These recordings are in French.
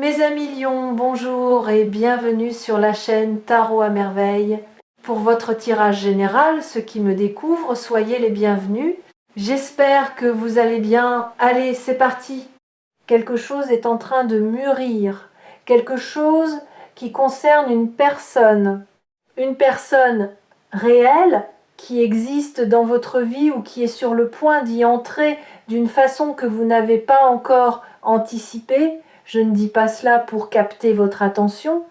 Mes amis lions, bonjour et bienvenue sur la chaîne Tarot à Merveille. Pour votre tirage général, ceux qui me découvrent, soyez les bienvenus. J'espère que vous allez bien. Allez, c'est parti. Quelque chose est en train de mûrir. Quelque chose qui concerne une personne réelle qui existe dans votre vie ou qui est sur le point d'y entrer d'une façon que vous n'avez pas encore anticipée. Je ne dis pas cela pour capter votre attention.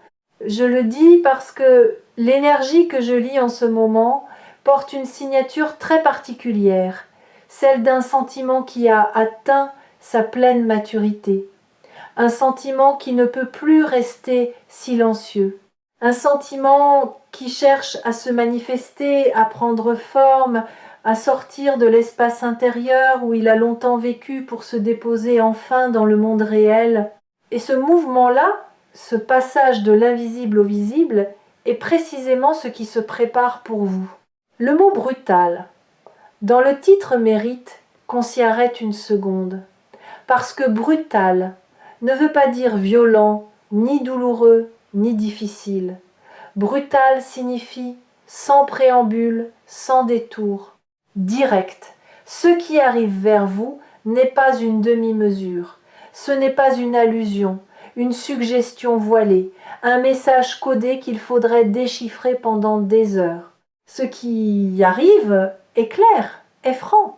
Je le dis parce que l'énergie que je lis en ce moment porte une signature très particulière, celle d'un sentiment qui a atteint sa pleine maturité. Un sentiment qui ne peut plus rester silencieux. Un sentiment qui cherche à se manifester, à prendre forme, à sortir de l'espace intérieur où il a longtemps vécu pour se déposer enfin dans le monde réel. Et ce mouvement-là, ce passage de l'invisible au visible, est précisément ce qui se prépare pour vous. Le mot brutal, dans le titre mérite qu'on s'y arrête une seconde, parce que brutal ne veut pas dire violent, ni douloureux, ni difficile. Brutal signifie sans préambule, sans détour, direct. Ce qui arrive vers vous n'est pas une demi-mesure. Ce n'est pas une allusion, une suggestion voilée, un message codé qu'il faudrait déchiffrer pendant des heures. Ce qui arrive est clair, est franc,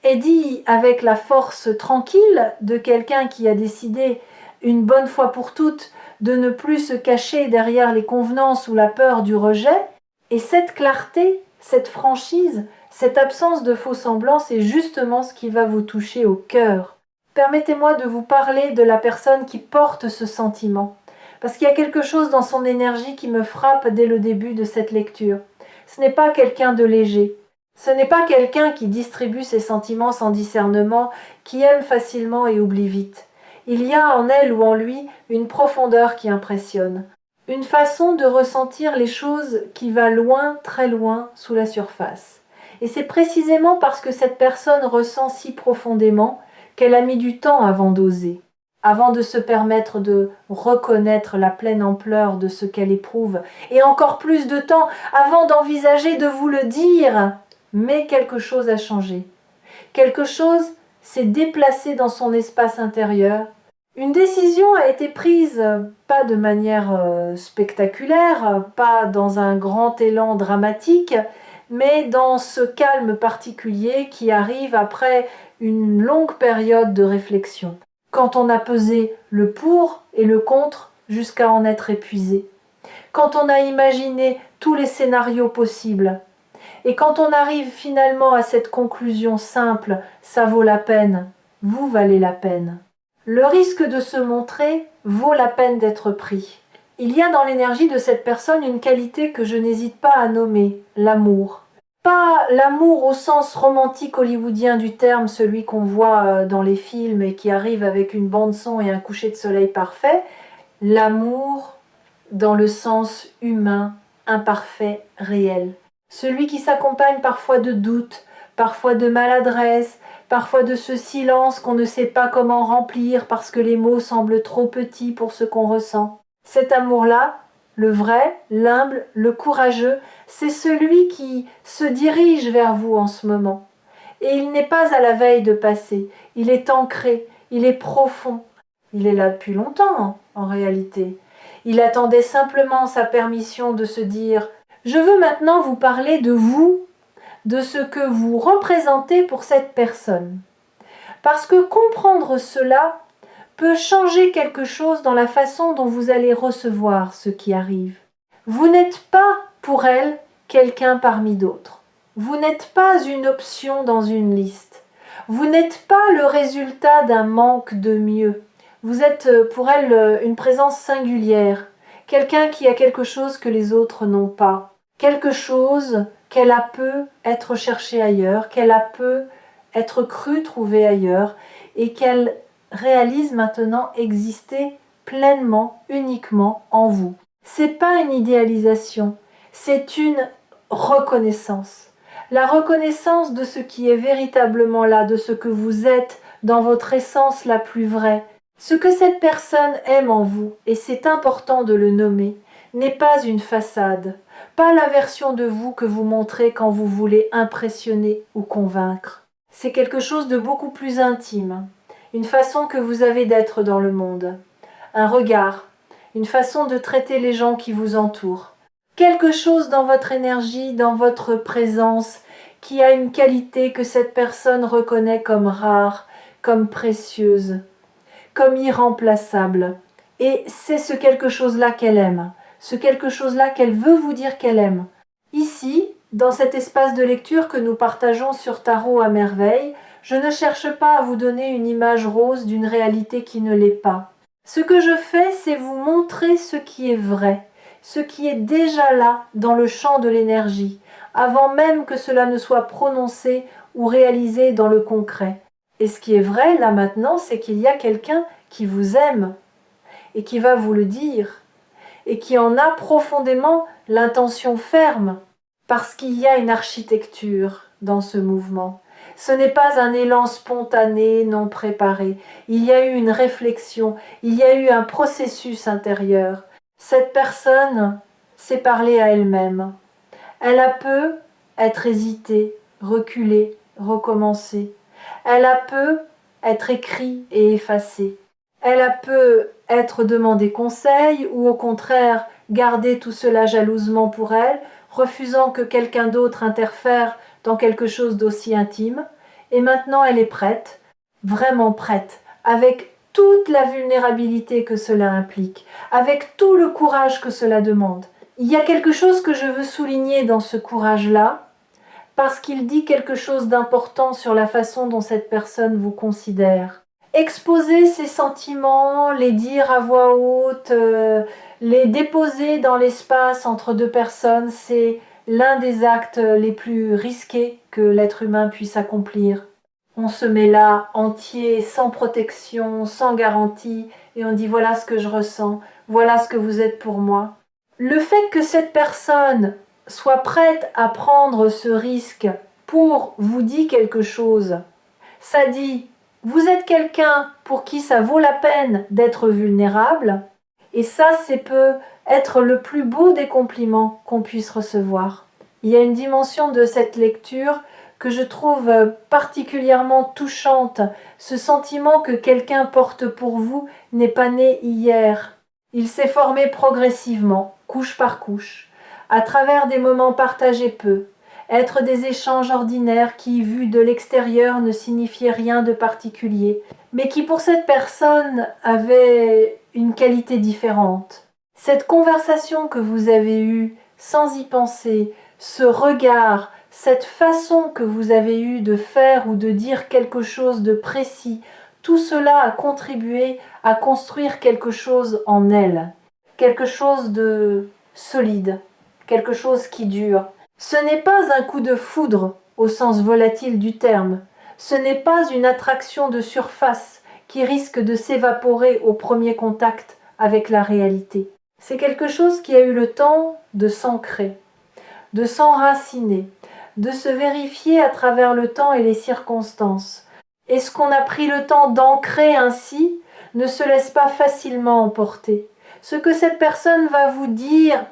est dit avec la force tranquille de quelqu'un qui a décidé, une bonne fois pour toutes, de ne plus se cacher derrière les convenances ou la peur du rejet. Et cette clarté, cette franchise, cette absence de faux-semblance est justement ce qui va vous toucher au cœur. Permettez-moi de vous parler de la personne qui porte ce sentiment, parce qu'il y a quelque chose dans son énergie qui me frappe dès le début de cette lecture. Ce n'est pas quelqu'un de léger, ce n'est pas quelqu'un qui distribue ses sentiments sans discernement, qui aime facilement et oublie vite. Il y a en elle ou en lui une profondeur qui impressionne, une façon de ressentir les choses qui va loin, très loin, sous la surface. Et c'est précisément parce que cette personne ressent si profondément qu'elle a mis du temps avant d'oser, avant de se permettre de reconnaître la pleine ampleur de ce qu'elle éprouve, et encore plus de temps avant d'envisager de vous le dire. Mais quelque chose a changé. Quelque chose s'est déplacé dans son espace intérieur. Une décision a été prise, pas de manière spectaculaire, pas dans un grand élan dramatique, mais dans ce calme particulier qui arrive après une longue période de réflexion, quand on a pesé le pour et le contre jusqu'à en être épuisé, quand on a imaginé tous les scénarios possibles, et quand on arrive finalement à cette conclusion simple, ça vaut la peine, vous valez la peine. Le risque de se montrer vaut la peine d'être pris. Il y a dans l'énergie de cette personne une qualité que je n'hésite pas à nommer, l'amour. Pas l'amour au sens romantique hollywoodien du terme, celui qu'on voit dans les films et qui arrive avec une bande-son et un coucher de soleil parfait. L'amour dans le sens humain, imparfait, réel. Celui qui s'accompagne parfois de doutes, parfois de maladresse, parfois de ce silence qu'on ne sait pas comment remplir parce que les mots semblent trop petits pour ce qu'on ressent. Cet amour-là, le vrai, l'humble, le courageux, c'est celui qui se dirige vers vous en ce moment. Et il n'est pas à la veille de passer, il est ancré, il est profond. Il est là depuis longtemps, en réalité. Il attendait simplement sa permission de se dire « Je veux maintenant vous parler de vous, de ce que vous représentez pour cette personne. » Parce que comprendre cela peut changer quelque chose dans la façon dont vous allez recevoir ce qui arrive. Vous n'êtes pas, pour elle, quelqu'un parmi d'autres. Vous n'êtes pas une option dans une liste. Vous n'êtes pas le résultat d'un manque de mieux. Vous êtes pour elle une présence singulière, quelqu'un qui a quelque chose que les autres n'ont pas, quelque chose qu'elle a peu être cherché ailleurs, qu'elle a peu être cru trouver ailleurs, et qu'elle réalise maintenant exister pleinement, uniquement en vous. C'est pas une idéalisation, c'est une reconnaissance. La reconnaissance de ce qui est véritablement là, de ce que vous êtes dans votre essence la plus vraie. Ce que cette personne aime en vous, et c'est important de le nommer, n'est pas une façade, pas la version de vous que vous montrez quand vous voulez impressionner ou convaincre. C'est quelque chose de beaucoup plus intime, une façon que vous avez d'être dans le monde, un regard, une façon de traiter les gens qui vous entourent. Quelque chose dans votre énergie, dans votre présence, qui a une qualité que cette personne reconnaît comme rare, comme précieuse, comme irremplaçable. Et c'est ce quelque chose-là qu'elle aime, ce quelque chose-là qu'elle veut vous dire qu'elle aime. Ici, dans cet espace de lecture que nous partageons sur Tarot à merveille, je ne cherche pas à vous donner une image rose d'une réalité qui ne l'est pas. Ce que je fais, c'est vous montrer ce qui est vrai, ce qui est déjà là dans le champ de l'énergie, avant même que cela ne soit prononcé ou réalisé dans le concret. Et ce qui est vrai là maintenant, c'est qu'il y a quelqu'un qui vous aime et qui va vous le dire et qui en a profondément l'intention ferme parce qu'il y a une architecture dans ce mouvement. Ce n'est pas un élan spontané, non préparé. Il y a eu une réflexion, il y a eu un processus intérieur. Cette personne s'est parlée à elle-même. Elle a peu être hésitée, reculée, recommencer. Elle a peu être écrit et effacée. Elle a peu être demandé conseil ou au contraire garder tout cela jalousement pour elle, refusant que quelqu'un d'autre interfère dans quelque chose d'aussi intime. Et maintenant elle est prête, vraiment prête, avec toute la vulnérabilité que cela implique, avec tout le courage que cela demande. Il y a quelque chose que je veux souligner dans ce courage-là, parce qu'il dit quelque chose d'important sur la façon dont cette personne vous considère. Exposer ses sentiments, les dire à voix haute, les déposer dans l'espace entre deux personnes, c'est l'un des actes les plus risqués que l'être humain puisse accomplir. On se met là, entier, sans protection, sans garantie, et on dit voilà ce que je ressens, voilà ce que vous êtes pour moi. Le fait que cette personne soit prête à prendre ce risque pour vous dire quelque chose, ça dit vous êtes quelqu'un pour qui ça vaut la peine d'être vulnérable, et ça, c'est peut être le plus beau des compliments qu'on puisse recevoir. Il y a une dimension de cette lecture que je trouve particulièrement touchante, ce sentiment que quelqu'un porte pour vous n'est pas né hier. Il s'est formé progressivement, couche par couche, à travers des moments partagés peu, être des échanges ordinaires qui, vus de l'extérieur, ne signifiaient rien de particulier, mais qui pour cette personne avaient une qualité différente. Cette conversation que vous avez eue sans y penser, ce regard, cette façon que vous avez eue de faire ou de dire quelque chose de précis, tout cela a contribué à construire quelque chose en elle, quelque chose de solide, quelque chose qui dure. Ce n'est pas un coup de foudre au sens volatile du terme, ce n'est pas une attraction de surface qui risque de s'évaporer au premier contact avec la réalité. C'est quelque chose qui a eu le temps de s'ancrer, de s'enraciner, de se vérifier à travers le temps et les circonstances. Et ce qu'on a pris le temps d'ancrer ainsi ne se laisse pas facilement emporter. Ce que cette personne va vous dire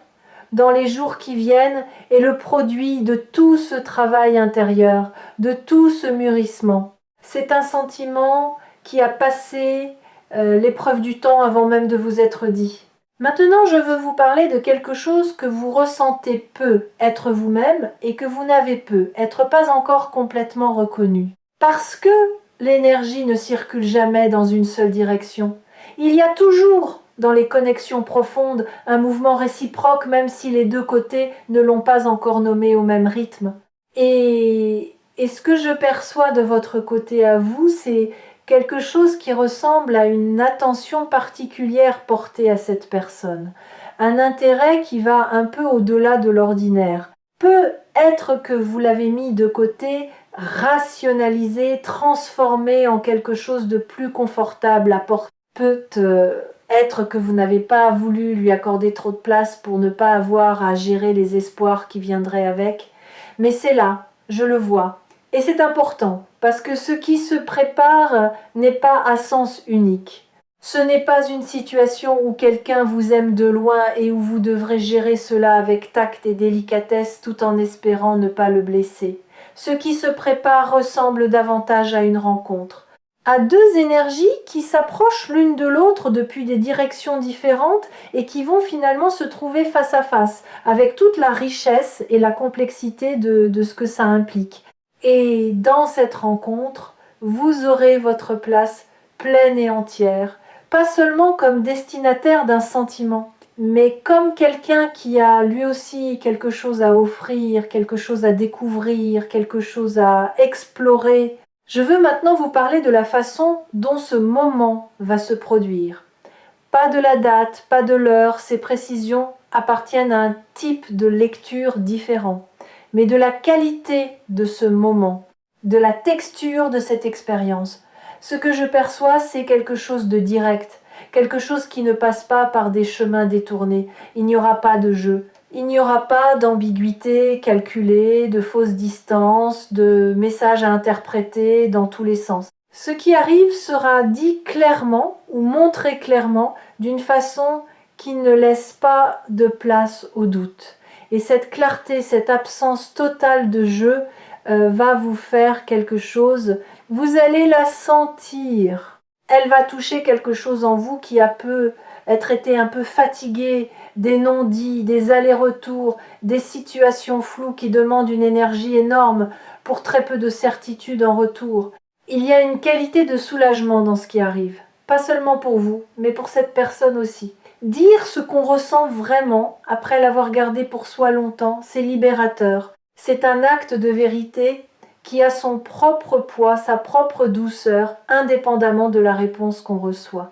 dans les jours qui viennent est le produit de tout ce travail intérieur, de tout ce mûrissement. C'est un sentiment qui a passé l'épreuve du temps avant même de vous être dit. Maintenant, je veux vous parler de quelque chose que vous ressentez peu, être vous-même, et que vous n'avez peu, être pas encore complètement reconnu. Parce que l'énergie ne circule jamais dans une seule direction. Il y a toujours, dans les connexions profondes, un mouvement réciproque, même si les deux côtés ne l'ont pas encore nommé au même rythme. Et ce que je perçois de votre côté à vous, c'est quelque chose qui ressemble à une attention particulière portée à cette personne, un intérêt qui va un peu au-delà de l'ordinaire. Peut être que vous l'avez mis de côté, rationalisé, transformé en quelque chose de plus confortable à porter. Peut être que vous n'avez pas voulu lui accorder trop de place pour ne pas avoir à gérer les espoirs qui viendraient avec, mais c'est là, je le vois. Et c'est important, parce que ce qui se prépare n'est pas à sens unique. Ce n'est pas une situation où quelqu'un vous aime de loin et où vous devrez gérer cela avec tact et délicatesse tout en espérant ne pas le blesser. Ce qui se prépare ressemble davantage à une rencontre, à deux énergies qui s'approchent l'une de l'autre depuis des directions différentes et qui vont finalement se trouver face à face, avec toute la richesse et la complexité de ce que ça implique. Et dans cette rencontre, vous aurez votre place pleine et entière, pas seulement comme destinataire d'un sentiment, mais comme quelqu'un qui a lui aussi quelque chose à offrir, quelque chose à découvrir, quelque chose à explorer. Je veux maintenant vous parler de la façon dont ce moment va se produire. Pas de la date, pas de l'heure, ces précisions appartiennent à un type de lecture différent, mais de la qualité de ce moment, de la texture de cette expérience. Ce que je perçois, c'est quelque chose de direct, quelque chose qui ne passe pas par des chemins détournés. Il n'y aura pas de jeu, il n'y aura pas d'ambiguïté calculée, de fausses distances, de messages à interpréter dans tous les sens. Ce qui arrive sera dit clairement ou montré clairement d'une façon qui ne laisse pas de place au doute. Et cette clarté, cette absence totale de jeu va vous faire quelque chose. Vous allez la sentir. Elle va toucher quelque chose en vous qui a peu être été un peu fatigué des non-dits, des allers-retours, des situations floues qui demandent une énergie énorme pour très peu de certitude en retour. Il y a une qualité de soulagement dans ce qui arrive, pas seulement pour vous, mais pour cette personne aussi. Dire ce qu'on ressent vraiment, après l'avoir gardé pour soi longtemps, c'est libérateur. C'est un acte de vérité qui a son propre poids, sa propre douceur, indépendamment de la réponse qu'on reçoit.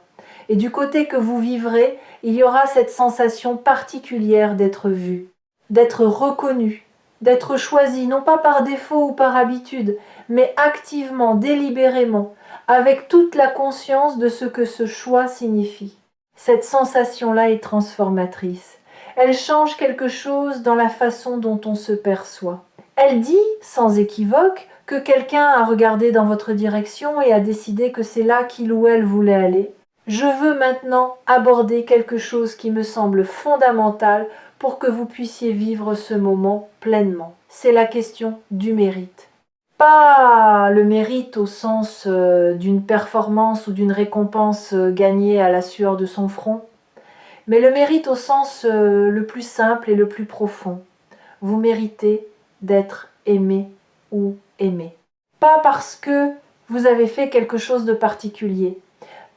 Et du côté que vous vivrez, il y aura cette sensation particulière d'être vu, d'être reconnu, d'être choisi, non pas par défaut ou par habitude, mais activement, délibérément, avec toute la conscience de ce que ce choix signifie. Cette sensation-là est transformatrice. Elle change quelque chose dans la façon dont on se perçoit. Elle dit, sans équivoque, que quelqu'un a regardé dans votre direction et a décidé que c'est là qu'il ou elle voulait aller. Je veux maintenant aborder quelque chose qui me semble fondamental pour que vous puissiez vivre ce moment pleinement. C'est la question du mérite. Pas le mérite au sens d'une performance ou d'une récompense gagnée à la sueur de son front, mais le mérite au sens le plus simple et le plus profond. Vous méritez d'être aimé ou aimé. Pas parce que vous avez fait quelque chose de particulier,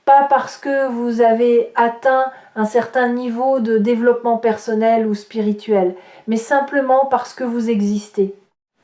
pas parce que vous avez atteint un certain niveau de développement personnel ou spirituel, mais simplement parce que vous existez,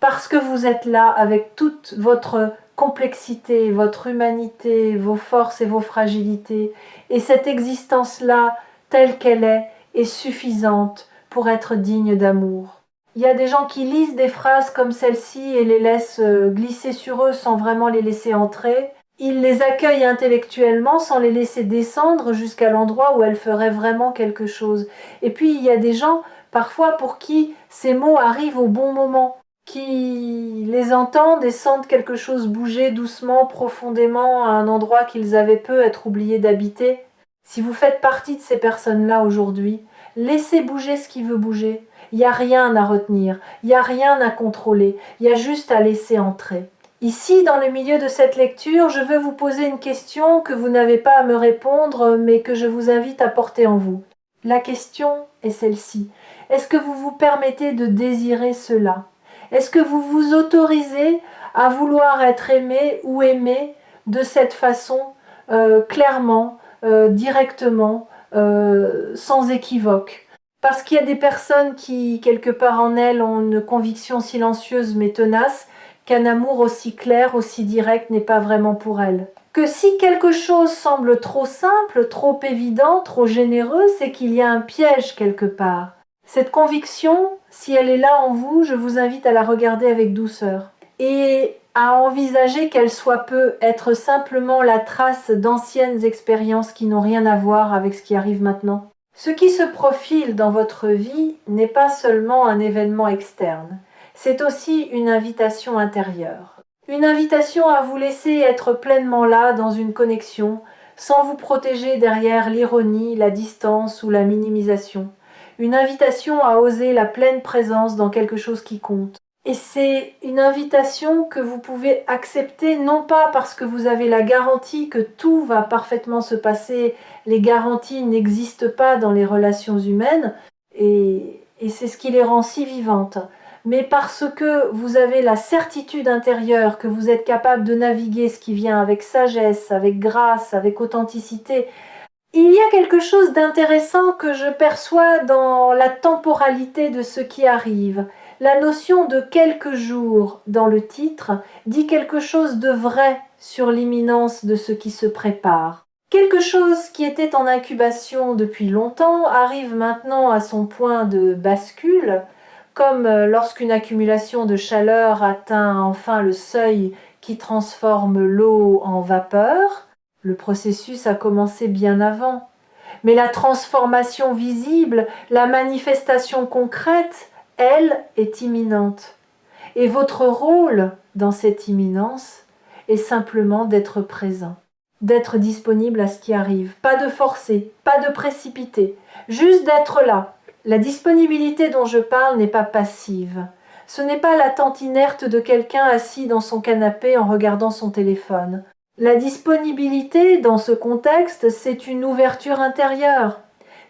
parce que vous êtes là avec toute votre complexité, votre humanité, vos forces et vos fragilités, et cette existence-là, telle qu'elle est suffisante pour être digne d'amour. Il y a des gens qui lisent des phrases comme celle-ci et les laissent glisser sur eux sans vraiment les laisser entrer. Ils les accueillent intellectuellement sans les laisser descendre jusqu'à l'endroit où elles feraient vraiment quelque chose. Et puis il y a des gens parfois pour qui ces mots arrivent au bon moment, qui les entendent et sentent quelque chose bouger doucement, profondément à un endroit qu'ils avaient peu être oubliés d'habiter. Si vous faites partie de ces personnes-là aujourd'hui, laissez bouger ce qui veut bouger. Il n'y a rien à retenir, il n'y a rien à contrôler, il y a juste à laisser entrer. Ici, dans le milieu de cette lecture, je veux vous poser une question que vous n'avez pas à me répondre, mais que je vous invite à porter en vous. La question est celle-ci. Est-ce que vous vous permettez de désirer cela? Est-ce que vous vous autorisez à vouloir être aimé ou aimé de cette façon, clairement, directement, sans équivoque? Parce qu'il y a des personnes qui, quelque part en elles, ont une conviction silencieuse mais tenace, qu'un amour aussi clair, aussi direct n'est pas vraiment pour elles. Que si quelque chose semble trop simple, trop évident, trop généreux, c'est qu'il y a un piège quelque part. Cette conviction, si elle est là en vous, je vous invite à la regarder avec douceur et à envisager qu'elle soit peut être simplement la trace d'anciennes expériences qui n'ont rien à voir avec ce qui arrive maintenant. Ce qui se profile dans votre vie n'est pas seulement un événement externe, c'est aussi une invitation intérieure. Une invitation à vous laisser être pleinement là dans une connexion, sans vous protéger derrière l'ironie, la distance ou la minimisation. Une invitation à oser la pleine présence dans quelque chose qui compte. Et c'est une invitation que vous pouvez accepter, non pas parce que vous avez la garantie que tout va parfaitement se passer, les garanties n'existent pas dans les relations humaines, et c'est ce qui les rend si vivantes, mais parce que vous avez la certitude intérieure que vous êtes capable de naviguer ce qui vient avec sagesse, avec grâce, avec authenticité. Il y a quelque chose d'intéressant que je perçois dans la temporalité de ce qui arrive. La notion de quelques jours dans le titre dit quelque chose de vrai sur l'imminence de ce qui se prépare. Quelque chose qui était en incubation depuis longtemps arrive maintenant à son point de bascule, comme lorsqu'une accumulation de chaleur atteint enfin le seuil qui transforme l'eau en vapeur. Le processus a commencé bien avant. Mais la transformation visible, la manifestation concrète, elle, est imminente. Et votre rôle dans cette imminence est simplement d'être présent, d'être disponible à ce qui arrive. Pas de forcer, pas de précipiter, juste d'être là. La disponibilité dont je parle n'est pas passive. Ce n'est pas l'attente inerte de quelqu'un assis dans son canapé en regardant son téléphone. La disponibilité dans ce contexte, c'est une ouverture intérieure.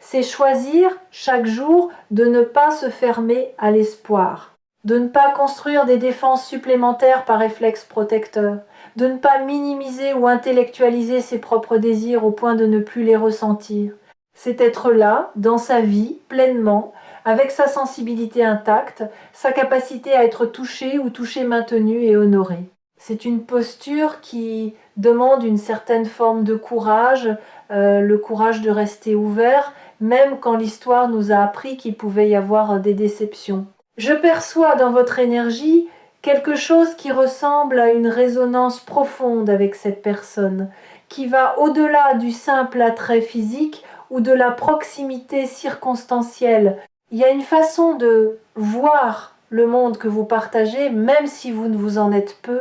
C'est choisir chaque jour de ne pas se fermer à l'espoir, de ne pas construire des défenses supplémentaires par réflexe protecteur, de ne pas minimiser ou intellectualiser ses propres désirs au point de ne plus les ressentir. C'est être là, dans sa vie, pleinement, avec sa sensibilité intacte, sa capacité à être touché ou touché maintenu et honoré. C'est une posture qui demande une certaine forme de courage, le courage de rester ouvert, même quand l'histoire nous a appris qu'il pouvait y avoir des déceptions. Je perçois dans votre énergie quelque chose qui ressemble à une résonance profonde avec cette personne, qui va au-delà du simple attrait physique ou de la proximité circonstancielle. Il y a une façon de voir le monde que vous partagez, même si vous ne vous en êtes peu,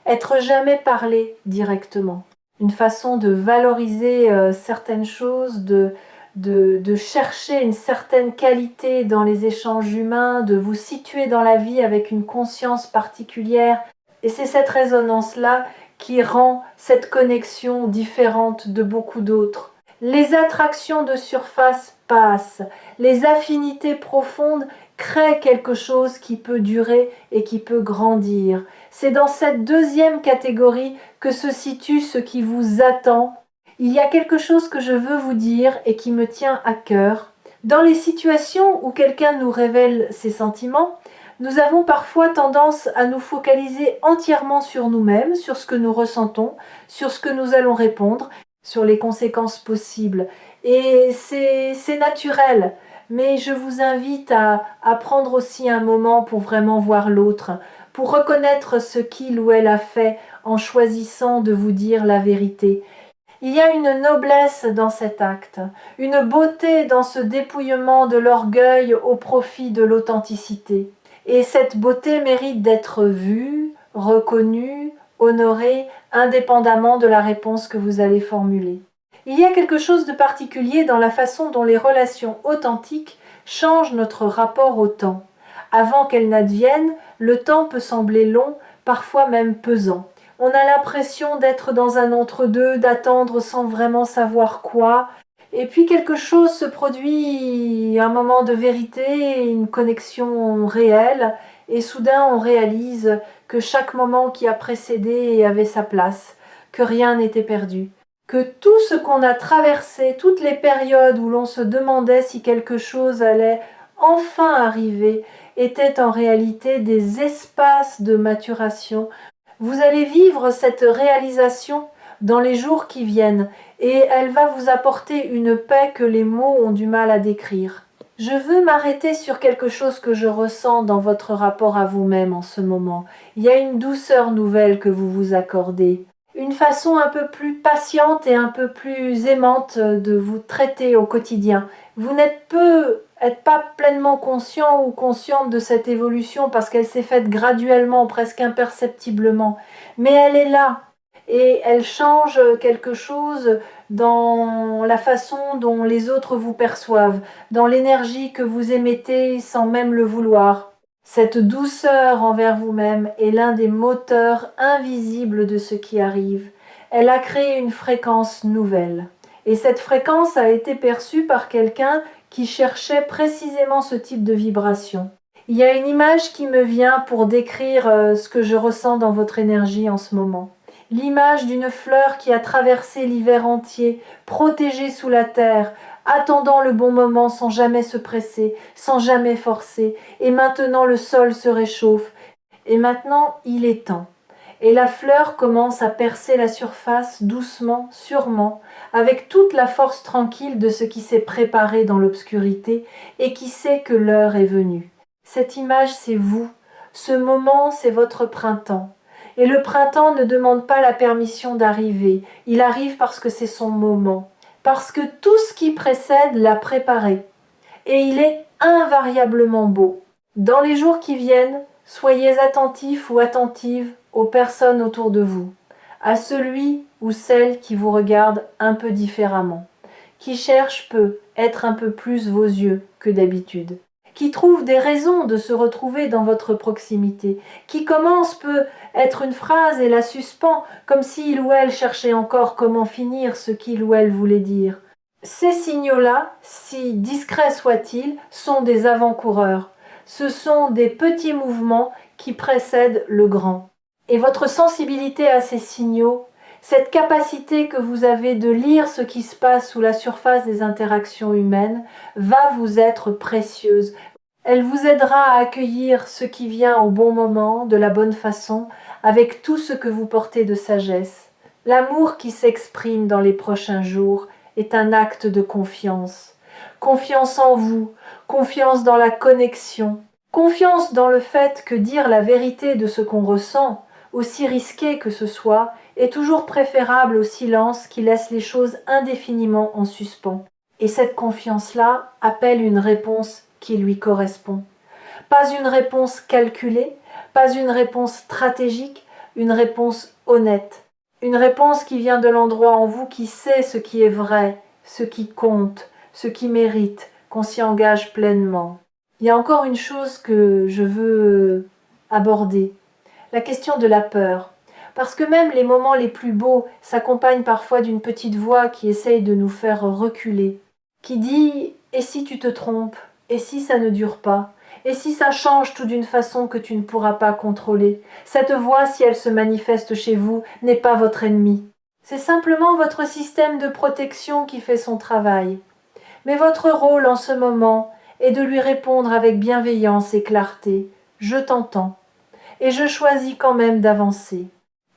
être jamais parlé directement. Une façon de valoriser certaines choses, de chercher une certaine qualité dans les échanges humains, de vous situer dans la vie avec une conscience particulière. Et c'est cette résonance-là qui rend cette connexion différente de beaucoup d'autres. Les attractions de surface passent, les affinités profondes créent quelque chose qui peut durer et qui peut grandir. C'est dans cette deuxième catégorie que se situe ce qui vous attend. Il y a quelque chose que je veux vous dire et qui me tient à cœur. Dans les situations où quelqu'un nous révèle ses sentiments, nous avons parfois tendance à nous focaliser entièrement sur nous-mêmes, sur ce que nous ressentons, sur ce que nous allons répondre, sur les conséquences possibles. Et c'est naturel, mais je vous invite à prendre aussi un moment pour vraiment voir l'autre, pour reconnaître ce qu'il ou elle a fait en choisissant de vous dire la vérité. Il y a une noblesse dans cet acte, une beauté dans ce dépouillement de l'orgueil au profit de l'authenticité. Et cette beauté mérite d'être vue, reconnue, honorée, indépendamment de la réponse que vous allez formuler. Il y a quelque chose de particulier dans la façon dont les relations authentiques changent notre rapport au temps. Avant qu'elles n'adviennent, le temps peut sembler long, parfois même pesant. On a l'impression d'être dans un entre-deux, d'attendre sans vraiment savoir quoi. Et puis quelque chose se produit, un moment de vérité, une connexion réelle, et soudain on réalise que chaque moment qui a précédé avait sa place, que rien n'était perdu, que tout ce qu'on a traversé, toutes les périodes où l'on se demandait si quelque chose allait enfin arriver, étaient en réalité des espaces de maturation. Vous allez vivre cette réalisation dans les jours qui viennent et elle va vous apporter une paix que les mots ont du mal à décrire. Je veux m'arrêter sur quelque chose que je ressens dans votre rapport à vous-même en ce moment. Il y a une douceur nouvelle que vous vous accordez, une façon un peu plus patiente et un peu plus aimante de vous traiter au quotidien. Vous n'êtes pas pleinement conscient ou consciente de cette évolution parce qu'elle s'est faite graduellement, presque imperceptiblement. Mais elle est là. et elle change quelque chose dans la façon dont les autres vous perçoivent, dans l'énergie que vous émettez sans même le vouloir. Cette douceur envers vous-même est l'un des moteurs invisibles de ce qui arrive. Elle a créé une fréquence nouvelle. Et cette fréquence a été perçue par quelqu'un qui cherchait précisément ce type de vibration. Il y a une image qui me vient pour décrire ce que je ressens dans votre énergie en ce moment. L'image d'une fleur qui a traversé l'hiver entier, protégée sous la terre, attendant le bon moment sans jamais se presser, sans jamais forcer, et maintenant le sol se réchauffe, et maintenant il est temps. Et la fleur commence à percer la surface doucement, sûrement, avec toute la force tranquille de ce qui s'est préparé dans l'obscurité et qui sait que l'heure est venue. Cette image, c'est vous. Ce moment, c'est votre printemps. Et le printemps ne demande pas la permission d'arriver. Il arrive parce que c'est son moment. Parce que tout ce qui précède l'a préparé. Et il est invariablement beau. Dans les jours qui viennent, soyez attentifs ou attentives aux personnes autour de vous, à celui ou celle qui vous regarde un peu différemment, qui cherche peut être un peu plus vos yeux que d'habitude, qui trouve des raisons de se retrouver dans votre proximité, qui commence peut être une phrase et la suspend, comme s'il ou elle cherchait encore comment finir ce qu'il ou elle voulait dire. Ces signaux-là, si discrets soient-ils, sont des avant-coureurs. Ce sont des petits mouvements qui précèdent le grand. Et votre sensibilité à ces signaux, cette capacité que vous avez de lire ce qui se passe sous la surface des interactions humaines, va vous être précieuse. Elle vous aidera à accueillir ce qui vient au bon moment, de la bonne façon, avec tout ce que vous portez de sagesse. L'amour qui s'exprime dans les prochains jours est un acte de confiance. Confiance en vous, confiance dans la connexion, confiance dans le fait que dire la vérité de ce qu'on ressent, aussi risqué que ce soit, est toujours préférable au silence qui laisse les choses indéfiniment en suspens. Et cette confiance-là appelle une réponse qui lui correspond. Pas une réponse calculée, pas une réponse stratégique, une réponse honnête. Une réponse qui vient de l'endroit en vous qui sait ce qui est vrai, ce qui compte, ce qui mérite, qu'on s'y engage pleinement. Il y a encore une chose que je veux aborder, la question de la peur. Parce que même les moments les plus beaux s'accompagnent parfois d'une petite voix qui essaye de nous faire reculer, qui dit « et si tu te trompes ? Et si ça ne dure pas ? Et si ça change tout d'une façon que tu ne pourras pas contrôler ? Cette voix, si elle se manifeste chez vous, n'est pas votre ennemi. C'est simplement votre système de protection qui fait son travail. Mais votre rôle en ce moment est de lui répondre avec bienveillance et clarté. Je t'entends. Et je choisis quand même d'avancer.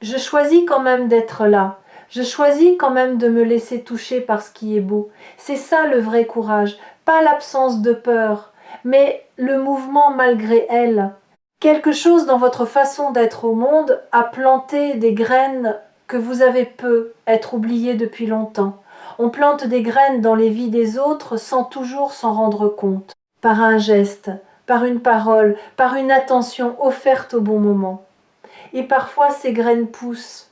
Je choisis quand même d'être là. Je choisis quand même de me laisser toucher par ce qui est beau. C'est ça le vrai courage, pas l'absence de peur, mais le mouvement malgré elle. Quelque chose dans votre façon d'être au monde a planté des graines que vous avez peu être oubliées depuis longtemps. On plante des graines dans les vies des autres sans toujours s'en rendre compte, par un geste, par une parole, par une attention offerte au bon moment. Et parfois ces graines poussent.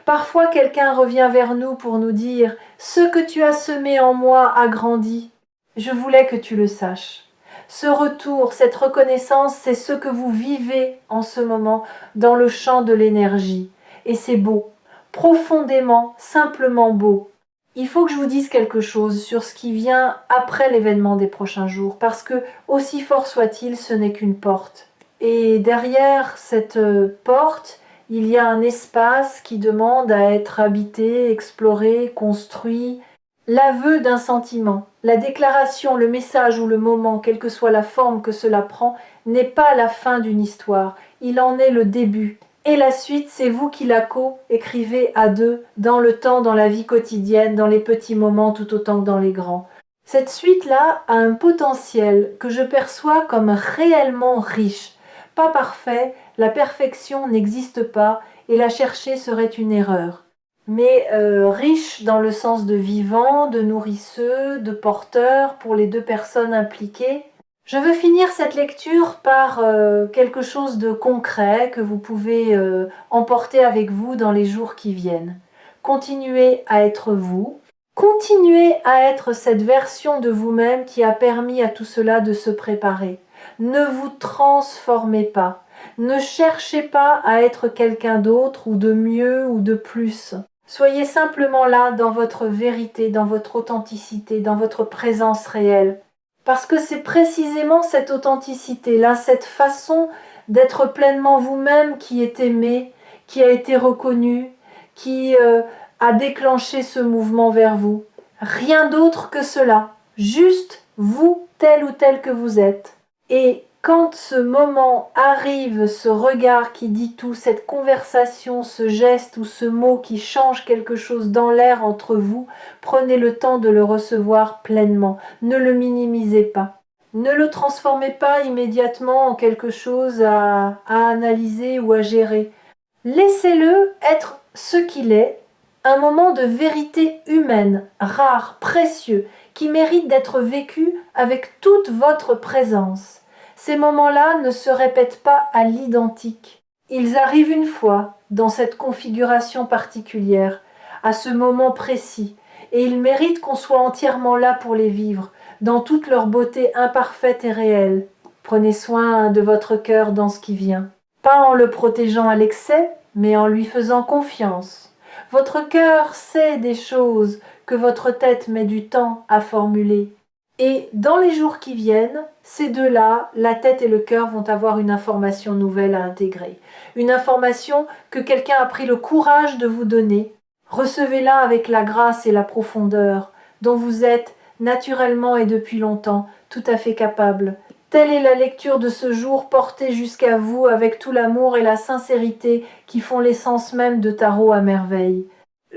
Parfois quelqu'un revient vers nous pour nous dire « Ce que tu as semé en moi a grandi. Je voulais que tu le saches. » Ce retour, cette reconnaissance, c'est ce que vous vivez en ce moment dans le champ de l'énergie. Et c'est beau, profondément, simplement beau. Il faut que je vous dise quelque chose sur ce qui vient après l'événement des prochains jours, parce que, aussi fort soit-il, ce n'est qu'une porte. Et derrière cette porte, il y a un espace qui demande à être habité, exploré, construit. L'aveu d'un sentiment, la déclaration, le message ou le moment, quelle que soit la forme que cela prend, n'est pas la fin d'une histoire, il en est le début. Et la suite, c'est vous qui la co-écrivez à deux, dans le temps, dans la vie quotidienne, dans les petits moments tout autant que dans les grands. Cette suite-là a un potentiel que je perçois comme réellement riche. Pas parfait, la perfection n'existe pas et la chercher serait une erreur. Mais riche dans le sens de vivant, de nourrisseux, de porteur pour les deux personnes impliquées. Je veux finir cette lecture par quelque chose de concret que vous pouvez emporter avec vous dans les jours qui viennent. Continuez à être vous. Continuez à être cette version de vous-même qui a permis à tout cela de se préparer. Ne vous transformez pas. Ne cherchez pas à être quelqu'un d'autre ou de mieux ou de plus. Soyez simplement là dans votre vérité, dans votre authenticité, dans votre présence réelle. Parce que c'est précisément cette authenticité-là, cette façon d'être pleinement vous-même qui est aimée, qui a été reconnue, qui a déclenché ce mouvement vers vous. Rien d'autre que cela. Juste vous, tel ou tel que vous êtes. Et quand ce moment arrive, ce regard qui dit tout, cette conversation, ce geste ou ce mot qui change quelque chose dans l'air entre vous, prenez le temps de le recevoir pleinement. Ne le minimisez pas. Ne le transformez pas immédiatement en quelque chose à analyser ou à gérer. Laissez-le être ce qu'il est, un moment de vérité humaine, rare, précieux, qui mérite d'être vécu avec toute votre présence. Ces moments-là ne se répètent pas à l'identique. Ils arrivent une fois, dans cette configuration particulière, à ce moment précis, et ils méritent qu'on soit entièrement là pour les vivre, dans toute leur beauté imparfaite et réelle. Prenez soin de votre cœur dans ce qui vient. Pas en le protégeant à l'excès, mais en lui faisant confiance. Votre cœur sait des choses que votre tête met du temps à formuler. Et dans les jours qui viennent, ces deux-là, la tête et le cœur, vont avoir une information nouvelle à intégrer. Une information que quelqu'un a pris le courage de vous donner. Recevez-la avec la grâce et la profondeur dont vous êtes naturellement et depuis longtemps tout à fait capable. Telle est la lecture de ce jour portée jusqu'à vous avec tout l'amour et la sincérité qui font l'essence même de Tarot à merveille.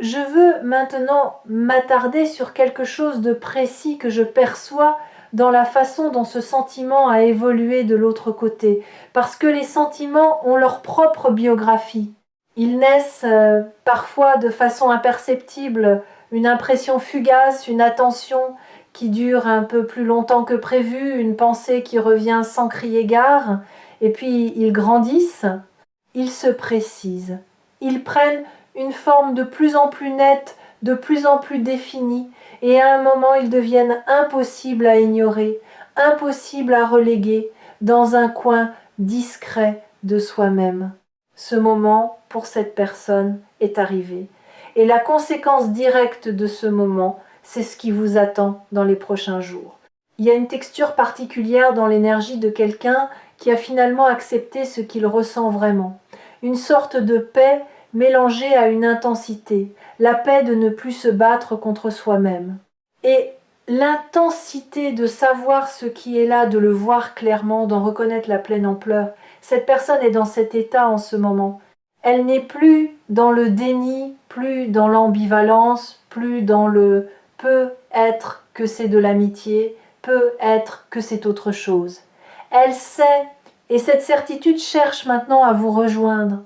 Je veux maintenant m'attarder sur quelque chose de précis que je perçois dans la façon dont ce sentiment a évolué de l'autre côté, parce que les sentiments ont leur propre biographie. Ils naissent parfois de façon imperceptible, une impression fugace, une attention qui dure un peu plus longtemps que prévu, une pensée qui revient sans crier gare, et puis ils grandissent, ils se précisent, ils prennent une forme de plus en plus nette, de plus en plus définie, et à un moment ils deviennent impossibles à ignorer, impossibles à reléguer dans un coin discret de soi-même. Ce moment, pour cette personne, est arrivé. Et la conséquence directe de ce moment, c'est ce qui vous attend dans les prochains jours. Il y a une texture particulière dans l'énergie de quelqu'un qui a finalement accepté ce qu'il ressent vraiment. Une sorte de paix mélangée à une intensité, la paix de ne plus se battre contre soi-même. Et l'intensité de savoir ce qui est là, de le voir clairement, d'en reconnaître la pleine ampleur. Cette personne est dans cet état en ce moment. Elle n'est plus dans le déni, plus dans l'ambivalence, plus dans le peut être que c'est de l'amitié, peut être que c'est autre chose. Elle sait, et cette certitude cherche maintenant à vous rejoindre.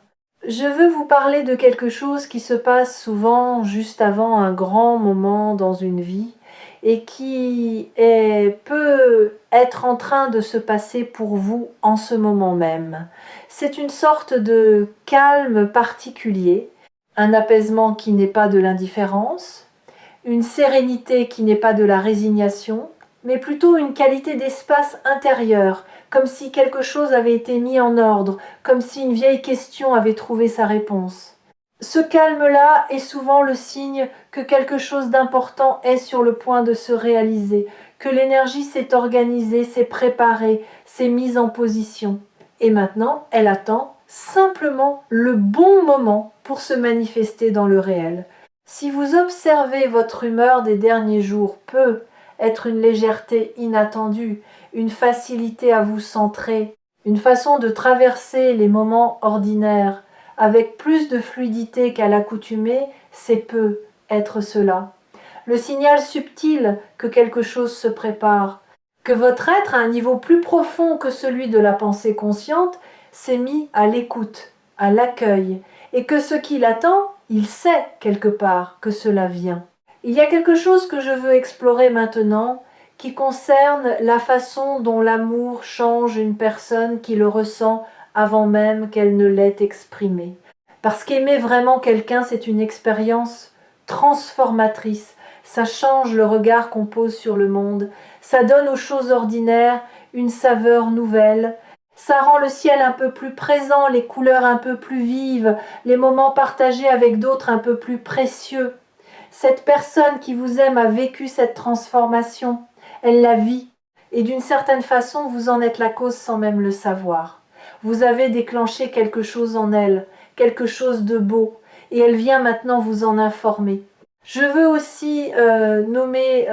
Je veux vous parler de quelque chose qui se passe souvent juste avant un grand moment dans une vie et qui peut être en train de se passer pour vous en ce moment même. C'est une sorte de calme particulier, un apaisement qui n'est pas de l'indifférence, une sérénité qui n'est pas de la résignation, mais plutôt une qualité d'espace intérieur, comme si quelque chose avait été mis en ordre, comme si une vieille question avait trouvé sa réponse. Ce calme-là est souvent le signe que quelque chose d'important est sur le point de se réaliser, que l'énergie s'est organisée, s'est préparée, s'est mise en position. Et maintenant, elle attend simplement le bon moment pour se manifester dans le réel. Si vous observez votre humeur des derniers jours, peut être une légèreté inattendue, une facilité à vous centrer, une façon de traverser les moments ordinaires avec plus de fluidité qu'à l'accoutumée, c'est peu être cela. Le signal subtil que quelque chose se prépare, que votre être à un niveau plus profond que celui de la pensée consciente s'est mis à l'écoute, à l'accueil, et que ce qu'il attend, il sait quelque part que cela vient. Il y a quelque chose que je veux explorer maintenant qui concerne la façon dont l'amour change une personne qui le ressent avant même qu'elle ne l'ait exprimé. Parce qu'aimer vraiment quelqu'un, c'est une expérience transformatrice. Ça change le regard qu'on pose sur le monde. Ça donne aux choses ordinaires une saveur nouvelle. Ça rend le ciel un peu plus présent, les couleurs un peu plus vives, les moments partagés avec d'autres un peu plus précieux. Cette personne qui vous aime a vécu cette transformation. Elle la vit. Et d'une certaine façon, vous en êtes la cause sans même le savoir. Vous avez déclenché quelque chose en elle, quelque chose de beau, et elle vient maintenant vous en informer. Je veux aussi nommer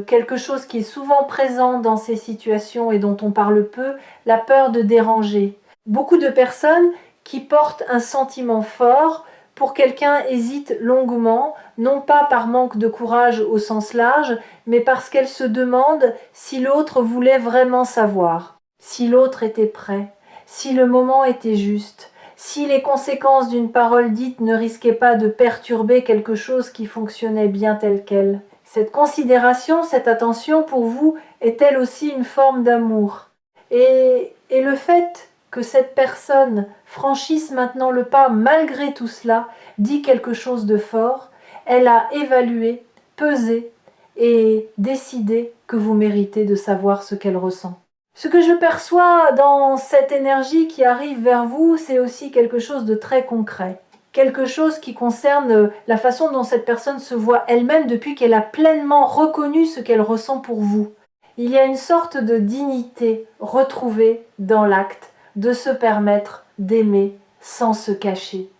quelque chose qui est souvent présent dans ces situations et dont on parle peu, la peur de déranger. Beaucoup de personnes qui portent un sentiment fort pour quelqu'un hésitent longuement, non pas par manque de courage au sens large, mais parce qu'elles se demandent si l'autre voulait vraiment savoir, si l'autre était prêt, si le moment était juste, si les conséquences d'une parole dite ne risquaient pas de perturber quelque chose qui fonctionnait bien tel quel. Cette considération, cette attention pour vous est-elle aussi une forme d'amour? Et le fait que cette personne franchisse maintenant le pas malgré tout cela dit quelque chose de fort. Elle a évalué, pesé et décidé que vous méritez de savoir ce qu'elle ressent. Ce que je perçois dans cette énergie qui arrive vers vous, c'est aussi quelque chose de très concret. Quelque chose qui concerne la façon dont cette personne se voit elle-même depuis qu'elle a pleinement reconnu ce qu'elle ressent pour vous. Il y a une sorte de dignité retrouvée dans l'acte de se permettre d'aimer sans se cacher.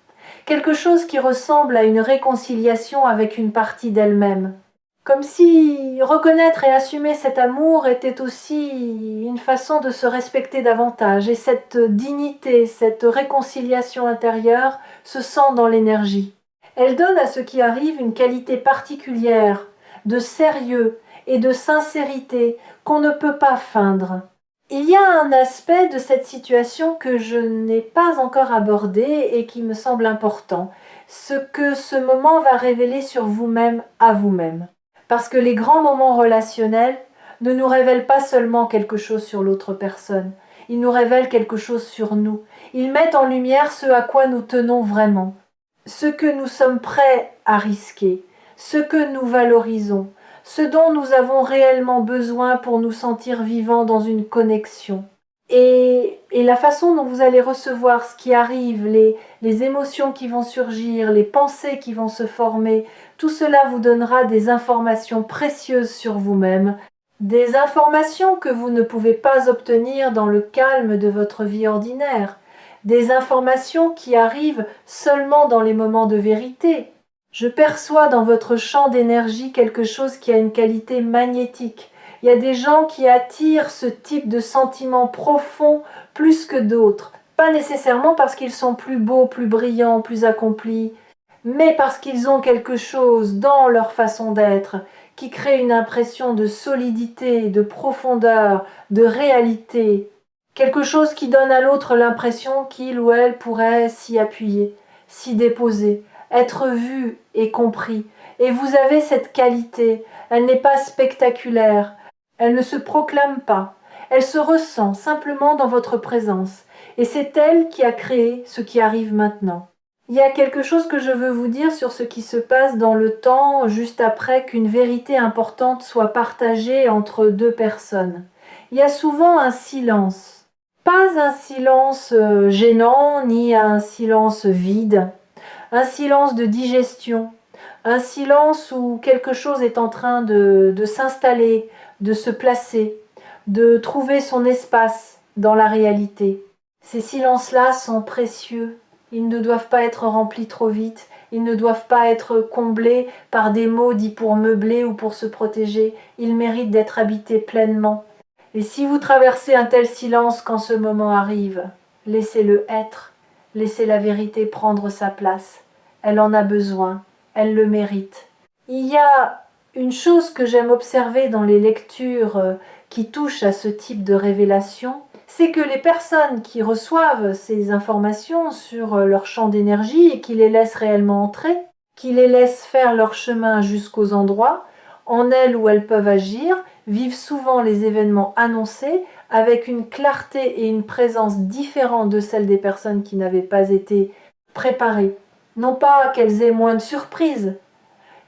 Quelque chose qui ressemble à une réconciliation avec une partie d'elle-même. Comme si reconnaître et assumer cet amour était aussi une façon de se respecter davantage. Et cette dignité, cette réconciliation intérieure se sent dans l'énergie. Elle donne à ce qui arrive une qualité particulière, de sérieux et de sincérité qu'on ne peut pas feindre. Il y a un aspect de cette situation que je n'ai pas encore abordé et qui me semble important, ce que ce moment va révéler sur vous-même à vous-même. Parce que les grands moments relationnels ne nous révèlent pas seulement quelque chose sur l'autre personne, ils nous révèlent quelque chose sur nous. Ils mettent en lumière ce à quoi nous tenons vraiment, ce que nous sommes prêts à risquer, ce que nous valorisons, ce dont nous avons réellement besoin pour nous sentir vivants dans une connexion. Et la façon dont vous allez recevoir ce qui arrive, les émotions qui vont surgir, les pensées qui vont se former, tout cela vous donnera des informations précieuses sur vous-même, des informations que vous ne pouvez pas obtenir dans le calme de votre vie ordinaire, des informations qui arrivent seulement dans les moments de vérité. Je perçois dans votre champ d'énergie quelque chose qui a une qualité magnétique. Il y a des gens qui attirent ce type de sentiments profonds plus que d'autres. Pas nécessairement parce qu'ils sont plus beaux, plus brillants, plus accomplis, mais parce qu'ils ont quelque chose dans leur façon d'être qui crée une impression de solidité, de profondeur, de réalité. Quelque chose qui donne à l'autre l'impression qu'il ou elle pourrait s'y appuyer, s'y déposer, être vu et compris. Et vous avez cette qualité. Elle n'est pas spectaculaire. Elle ne se proclame pas. Elle se ressent simplement dans votre présence. Et c'est elle qui a créé ce qui arrive maintenant. Il y a quelque chose que je veux vous dire sur ce qui se passe dans le temps juste après qu'une vérité importante soit partagée entre deux personnes. Il y a souvent un silence. Pas un silence gênant, ni un silence vide. Un silence de digestion. Un silence où quelque chose est en train de s'installer, de se placer, de trouver son espace dans la réalité. Ces silences-là sont précieux. Ils ne doivent pas être remplis trop vite. Ils ne doivent pas être comblés par des mots dits pour meubler ou pour se protéger. Ils méritent d'être habités pleinement. Et si vous traversez un tel silence quand ce moment arrive, laissez-le être. Laissez la vérité prendre sa place. Elle en a besoin. Elle le mérite. Il y a une chose que j'aime observer dans les lectures qui touchent à ce type de révélation, c'est que les personnes qui reçoivent ces informations sur leur champ d'énergie et qui les laissent réellement entrer, qui les laissent faire leur chemin jusqu'aux endroits, en elles où elles peuvent agir, vivent souvent les événements annoncés avec une clarté et une présence différentes de celles des personnes qui n'avaient pas été préparées. Non pas qu'elles aient moins de surprises,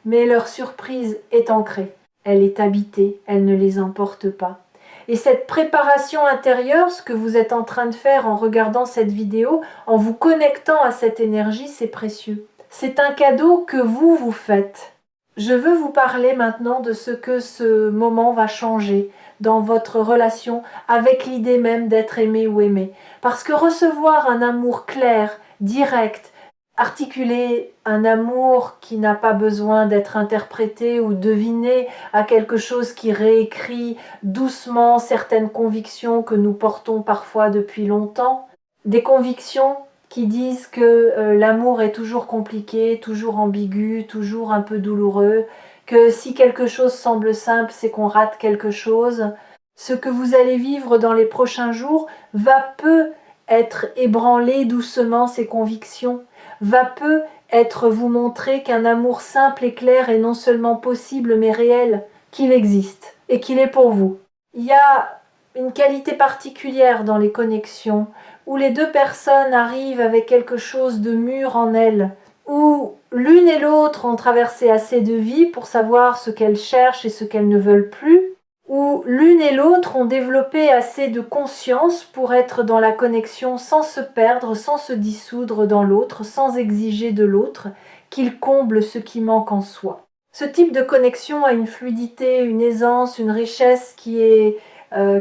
mais leur surprise est ancrée, elle est habitée, elle ne les emporte pas. Et cette préparation intérieure, ce que vous êtes en train de faire en regardant cette vidéo, en vous connectant à cette énergie, c'est précieux. C'est un cadeau que vous vous faites. Je veux vous parler maintenant de ce que ce moment va changer dans votre relation avec l'idée même d'être aimé ou aimé. Parce que recevoir un amour clair, direct, articuler un amour qui n'a pas besoin d'être interprété ou deviné à quelque chose qui réécrit doucement certaines convictions que nous portons parfois depuis longtemps, des convictions qui disent que l'amour est toujours compliqué, toujours ambigu, toujours un peu douloureux, que si quelque chose semble simple, c'est qu'on rate quelque chose. Ce que vous allez vivre dans les prochains jours va peu être ébranler doucement ces convictions, va peu être vous montrer qu'un amour simple et clair est non seulement possible mais réel, qu'il existe et qu'il est pour vous. Il y a une qualité particulière dans les connexions où les deux personnes arrivent avec quelque chose de mûr en elles, où l'une et l'autre ont traversé assez de vie pour savoir ce qu'elles cherchent et ce qu'elles ne veulent plus, où l'une et l'autre ont développé assez de conscience pour être dans la connexion sans se perdre, sans se dissoudre dans l'autre, sans exiger de l'autre qu'il comble ce qui manque en soi. Ce type de connexion a une fluidité, une aisance, une richesse qui est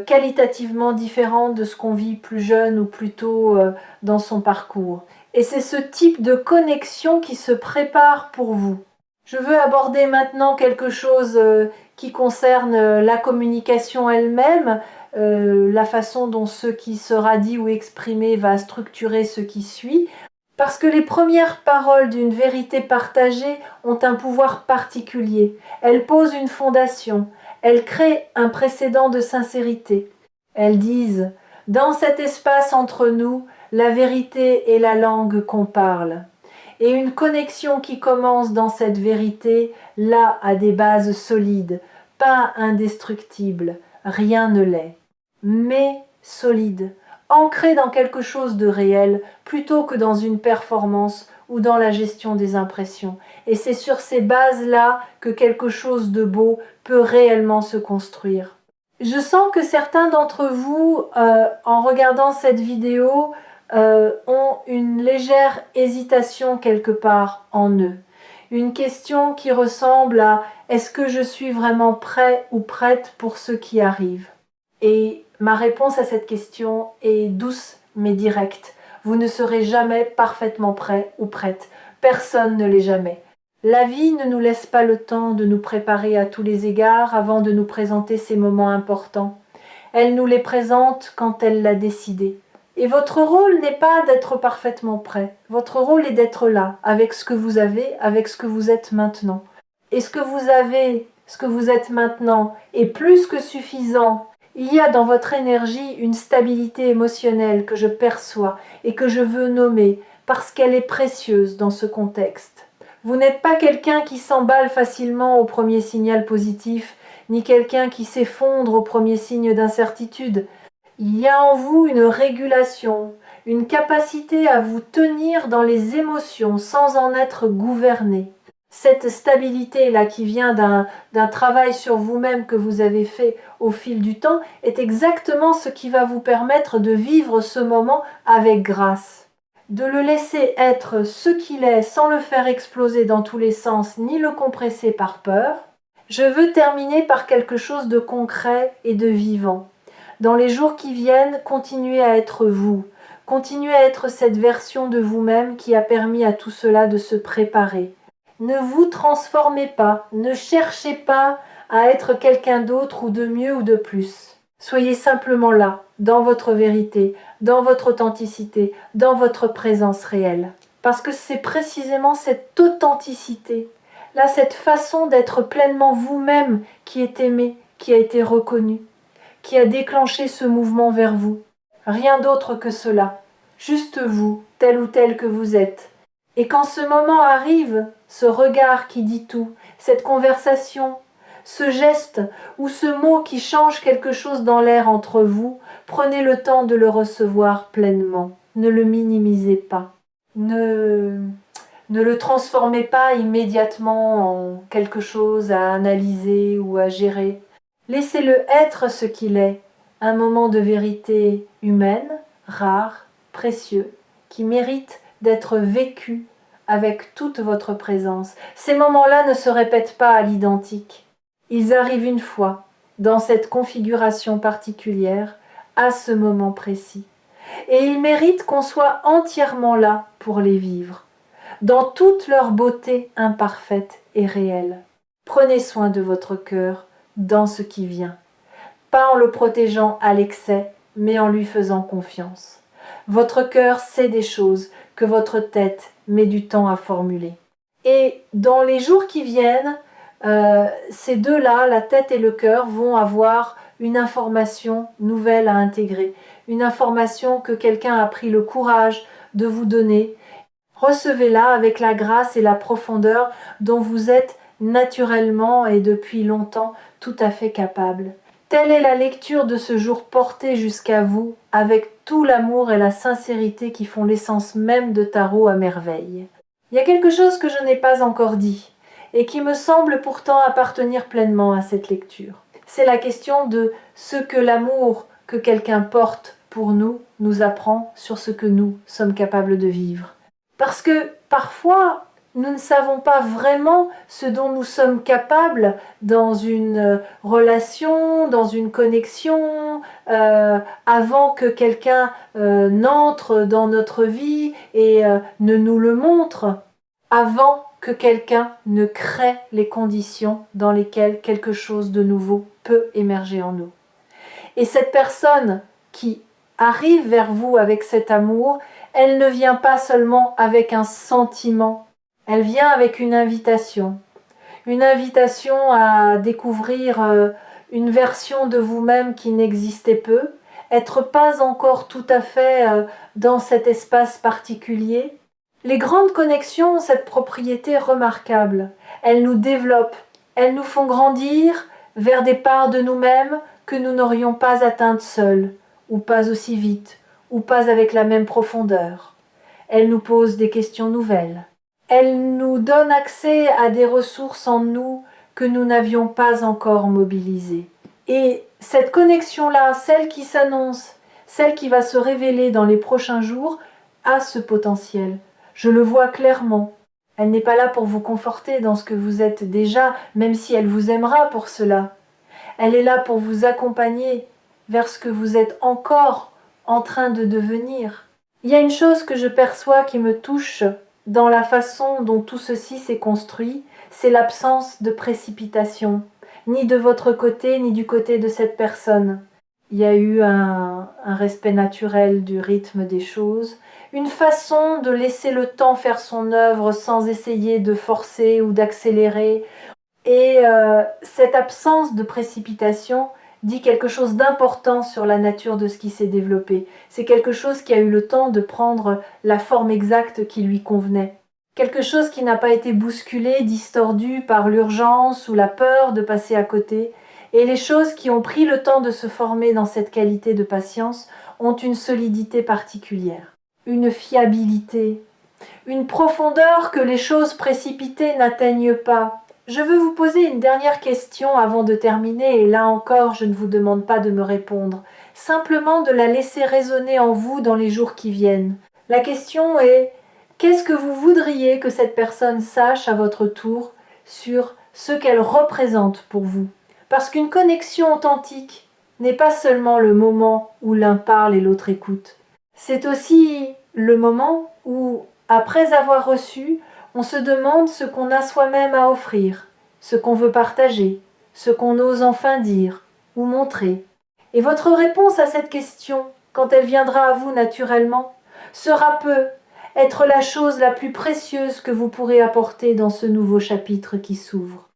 qualitativement différente de ce qu'on vit plus jeune ou plus tôt dans son parcours. Et c'est ce type de connexion qui se prépare pour vous. Je veux aborder maintenant quelque chose qui concerne la communication elle-même, la façon dont ce qui sera dit ou exprimé va structurer ce qui suit, parce que les premières paroles d'une vérité partagée ont un pouvoir particulier. Elles posent une fondation, elles créent un précédent de sincérité. Elles disent « Dans cet espace entre nous, la vérité est la langue qu'on parle. » Et une connexion qui commence dans cette vérité, là, a des bases solides, pas indestructibles, rien ne l'est, mais solide, ancré dans quelque chose de réel, plutôt que dans une performance ou dans la gestion des impressions. Et c'est sur ces bases-là que quelque chose de beau peut réellement se construire. Je sens que certains d'entre vous, en regardant cette vidéo, ont une légère hésitation quelque part en eux. Une question qui ressemble à « est-ce que je suis vraiment prêt ou prête pour ce qui arrive ?» Et ma réponse à cette question est douce mais directe. Vous ne serez jamais parfaitement prêt ou prête. Personne ne l'est jamais. La vie ne nous laisse pas le temps de nous préparer à tous les égards avant de nous présenter ces moments importants. Elle nous les présente quand elle l'a décidé. Et votre rôle n'est pas d'être parfaitement prêt. Votre rôle est d'être là, avec ce que vous avez, avec ce que vous êtes maintenant. Et ce que vous avez, ce que vous êtes maintenant, est plus que suffisant. Il y a dans votre énergie une stabilité émotionnelle que je perçois et que je veux nommer parce qu'elle est précieuse dans ce contexte. Vous n'êtes pas quelqu'un qui s'emballe facilement au premier signal positif, ni quelqu'un qui s'effondre au premier signe d'incertitude. Il y a en vous une régulation, une capacité à vous tenir dans les émotions sans en être gouverné. Cette stabilité-là qui vient d'un travail sur vous-même que vous avez fait au fil du temps est exactement ce qui va vous permettre de vivre ce moment avec grâce. De le laisser être ce qu'il est sans le faire exploser dans tous les sens ni le compresser par peur. Je veux terminer par quelque chose de concret et de vivant. Dans les jours qui viennent, continuez à être vous. Continuez à être cette version de vous-même qui a permis à tout cela de se préparer. Ne vous transformez pas, ne cherchez pas à être quelqu'un d'autre ou de mieux ou de plus. Soyez simplement là, dans votre vérité, dans votre authenticité, dans votre présence réelle. Parce que c'est précisément cette authenticité, là, cette façon d'être pleinement vous-même qui est aimée, qui a été reconnue, qui a déclenché ce mouvement vers vous. Rien d'autre que cela. Juste vous, tel ou tel que vous êtes. Et quand ce moment arrive, ce regard qui dit tout, cette conversation, ce geste ou ce mot qui change quelque chose dans l'air entre vous, prenez le temps de le recevoir pleinement. Ne le minimisez pas. Ne le transformez pas immédiatement en quelque chose à analyser ou à gérer. Laissez-le être ce qu'il est, un moment de vérité humaine, rare, précieux, qui mérite d'être vécu avec toute votre présence. Ces moments-là ne se répètent pas à l'identique. Ils arrivent une fois, dans cette configuration particulière, à ce moment précis. Et ils méritent qu'on soit entièrement là pour les vivre, dans toute leur beauté imparfaite et réelle. Prenez soin de votre cœur dans ce qui vient, pas en le protégeant à l'excès, mais en lui faisant confiance. Votre cœur sait des choses que votre tête met du temps à formuler. Et dans les jours qui viennent, ces deux-là, la tête et le cœur, vont avoir une information nouvelle à intégrer, une information que quelqu'un a pris le courage de vous donner. Recevez-la avec la grâce et la profondeur dont vous êtes naturellement et depuis longtemps tout à fait capable. Telle est la lecture de ce jour porté jusqu'à vous avec tout l'amour et la sincérité qui font l'essence même de Tarot à merveille. Il y a quelque chose que je n'ai pas encore dit et qui me semble pourtant appartenir pleinement à cette lecture. C'est la question de ce que l'amour que quelqu'un porte pour nous apprend sur ce que nous sommes capables de vivre. Parce que parfois, nous ne savons pas vraiment ce dont nous sommes capables dans une relation, dans une connexion, avant que quelqu'un n'entre dans notre vie et ne nous le montre, avant que quelqu'un ne crée les conditions dans lesquelles quelque chose de nouveau peut émerger en nous. Et cette personne qui arrive vers vous avec cet amour, elle ne vient pas seulement avec un sentiment, elle vient avec une invitation à découvrir une version de vous-même qui n'existait peu, être pas encore tout à fait dans cet espace particulier. Les grandes connexions ont cette propriété remarquable. Elles nous développent, elles nous font grandir vers des parts de nous-mêmes que nous n'aurions pas atteintes seuls, ou pas aussi vite, ou pas avec la même profondeur. Elles nous posent des questions nouvelles. Elles nous donnent accès à des ressources en nous que nous n'avions pas encore mobilisées. Et cette connexion-là, celle qui s'annonce, celle qui va se révéler dans les prochains jours, a ce potentiel. Je le vois clairement. Elle n'est pas là pour vous conforter dans ce que vous êtes déjà, même si elle vous aimera pour cela. Elle est là pour vous accompagner vers ce que vous êtes encore en train de devenir. Il y a une chose que je perçois qui me touche dans la façon dont tout ceci s'est construit, c'est l'absence de précipitation, ni de votre côté, ni du côté de cette personne. Il y a eu un respect naturel du rythme des choses, une façon de laisser le temps faire son œuvre sans essayer de forcer ou d'accélérer. Et cette absence de précipitation dit quelque chose d'important sur la nature de ce qui s'est développé. C'est quelque chose qui a eu le temps de prendre la forme exacte qui lui convenait. Quelque chose qui n'a pas été bousculé, distordu par l'urgence ou la peur de passer à côté. Et les choses qui ont pris le temps de se former dans cette qualité de patience ont une solidité particulière, une fiabilité, une profondeur que les choses précipitées n'atteignent pas. Je veux vous poser une dernière question avant de terminer, et là encore, je ne vous demande pas de me répondre, simplement de la laisser résonner en vous dans les jours qui viennent. La question est, qu'est-ce que vous voudriez que cette personne sache à votre tour sur ce qu'elle représente pour vous? Parce qu'une connexion authentique n'est pas seulement le moment où l'un parle et l'autre écoute. C'est aussi le moment où, après avoir reçu, on se demande ce qu'on a soi-même à offrir, ce qu'on veut partager, ce qu'on ose enfin dire ou montrer. Et votre réponse à cette question, quand elle viendra à vous naturellement, sera peut être la chose la plus précieuse que vous pourrez apporter dans ce nouveau chapitre qui s'ouvre.